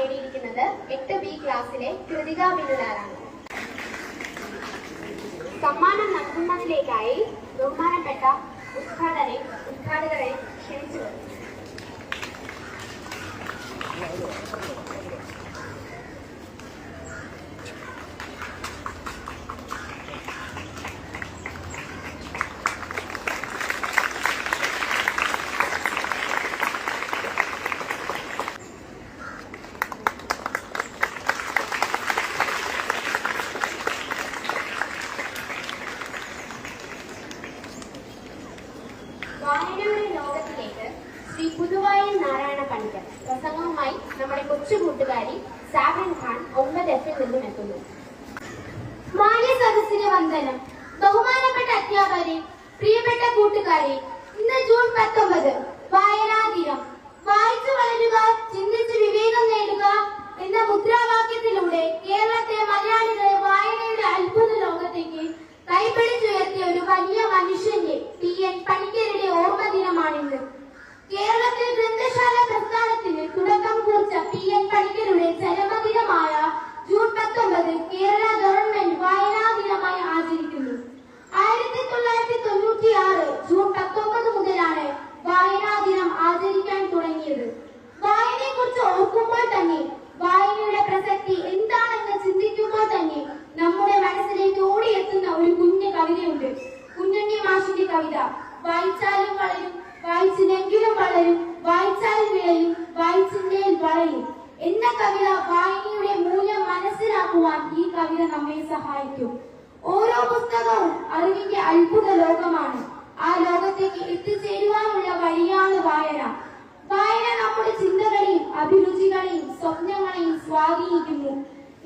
നേടിയിരിക്കുന്നത് 8B ക്ലാസ്സിലെ കൃതിക ബിനുലാലാണ്. സമ്മാനം നൽകുന്നതിലേക്കായി ബഹുമാനപ്പെട്ട ഉദ്ഘാടകരെ ക്ഷണിച്ചു. വായനയുടെ ലോകത്തിലേക്ക് ശ്രീ പുതുവായിൽ നാരായണ പണിക്കർ പ്രസംഗവുമായി നമ്മുടെ കൊച്ചു കൂട്ടുകാരി സാബിൻ ഖാൻ 9Fൽ നിന്നും എത്തുന്നു. മാന്യ സദസ്സിന് വന്ദനം. ബഹുമാനപ്പെട്ട അധ്യാപകരെ, പ്രിയപ്പെട്ട കൂട്ടുകാരെ, ഇന്ന് ജൂൺ 19 വായനാ ദിനം. വായിച്ചു വളരുക, ചിന്തിച്ച് വിവേകം നേടുക എന്ന മുദ്രാവാക്യത്തിലൂടെ കേരളത്തെ മലയാളികളെ വായനയുടെ അത്ഭുത ലോകത്തേക്ക് കൈപിടിച്ചുയർത്തിയ ഒരു വലിയ മനുഷ്യന്റെ PN പണിക്കരുടെ ഓർമ്മ ദിനമാണിന്ന്. കേരളത്തിൽ ഗ്രന്ഥശാല പ്രസ്ഥാനത്തിന് തുടക്കം കുറിച്ച PN പണിക്കരുടെ ചരമദിനമായ ജൂൺ 19 കേരള ഗവൺമെന്റ് വായനാ ദിനമായി ആചരിക്കുന്നു. 1996 ജൂൺ 19 മുതലാണ് വായനാ ദിനം ആചരിക്കാൻ തുടങ്ങിയത്. വായനയെക്കുറിച്ച് ഓർക്കുമ്പോൾ തന്നെ, വായനയുടെ പ്രസക്തി എന്താണെന്ന് ചിന്തിക്കുമ്പോൾ തന്നെ നമ്മുടെ മനസ്സിലേക്ക് ഓടിയെത്തുന്ന ഒരു കുഞ്ഞു കവിതയുണ്ട്. കുഞ്ഞുണ്ണി മാഷിന്റെ കവിത വായിച്ചാലും വളരും, വായിച്ചില്ലെങ്കിലും വളരും, വായിച്ചാൽ വിളയും, വായിച്ചില്ലേൽ വളയും എന്ന കവിത വായനയുടെ മൂല്യം മനസ്സിലാക്കുവാൻ ഈ കവിത നമ്മെ സഹായിക്കും. ഓരോ പുസ്തകവും അറിവിന്റെ അത്ഭുത ലോകമാണ്. ആ ലോകത്തേക്ക് എത്തിച്ചേരുവാനുള്ള വഴിയാണ് വായന. വായന നമ്മുടെ ചിന്തകളെയും അഭിരുചികളെയും സ്വപ്നങ്ങളെയും സ്വാധീനിക്കുന്നു.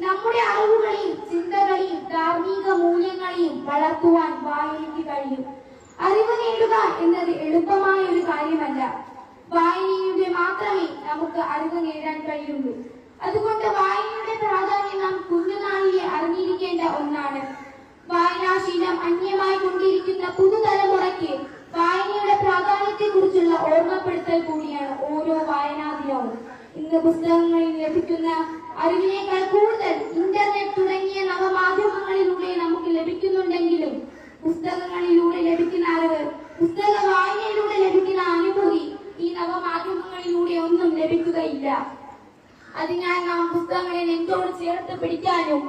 നമ്മുടെ അറിവുകളെയും ചിന്തകളെയും ധാർമ്മിക മൂല്യങ്ങളെയും വളർത്തുവാൻ വായനയ്ക്ക് കഴിയും. അറിവ് നേടുക എന്നത് എളുപ്പമായ ഒരു കാര്യമല്ല. വായനയിലൂടെ മാത്രമേ നമുക്ക് അറിവ് നേടാൻ കഴിയുള്ളൂ. അതുകൊണ്ട് വായനയുടെ പ്രാധാന്യം നാം കുഞ്ഞുനാളിലെ അറിഞ്ഞിരിക്കേണ്ട ഒന്നാണ്. വായനാശീലം അന്യമായി കൊണ്ടിരിക്കുന്ന പുതുതലമുറയ്ക്ക് വായനയുടെ പ്രാധാന്യത്തെ കുറിച്ചുള്ള ഓർമ്മപ്പെടുത്തൽ കൂടിയാണ് ഓരോ വായനാ ദിനവും. ഇന്ന് പുസ്തകങ്ങളിൽ ലഭിക്കുന്ന അറിവിനേക്കാൾ കൂടുതൽ ഇന്റർനെറ്റ് തുടങ്ങിയ നവമാധ്യമങ്ങളിലൂടെ നമുക്ക് ലഭിക്കുന്നുണ്ടെങ്കിലും പുസ്തകങ്ങളിലൂടെ ലഭിക്കുന്ന അറിവ്, പുസ്തക വായനയിലൂടെ ലഭിക്കുന്ന അനുഭൂതി ഈ നവമാധ്യമങ്ങളിലൂടെ ഒന്നും ലഭിക്കുകയില്ല. അതിനാൽ നാം പുസ്തകങ്ങളെ നെഞ്ചോട് ചേർത്ത് പിടിക്കാനും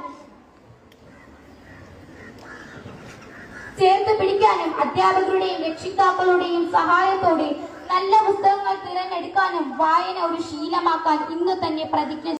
അധ്യാപകരുടെയും രക്ഷിതാക്കളുടെയും സഹായത്തോടെ നല്ല പുസ്തകങ്ങൾ തിരഞ്ഞെടുക്കാനും വായന ഒരു ശീലമാക്കാൻ ഇന്ന് തന്നെ പ്രതിജ്ഞ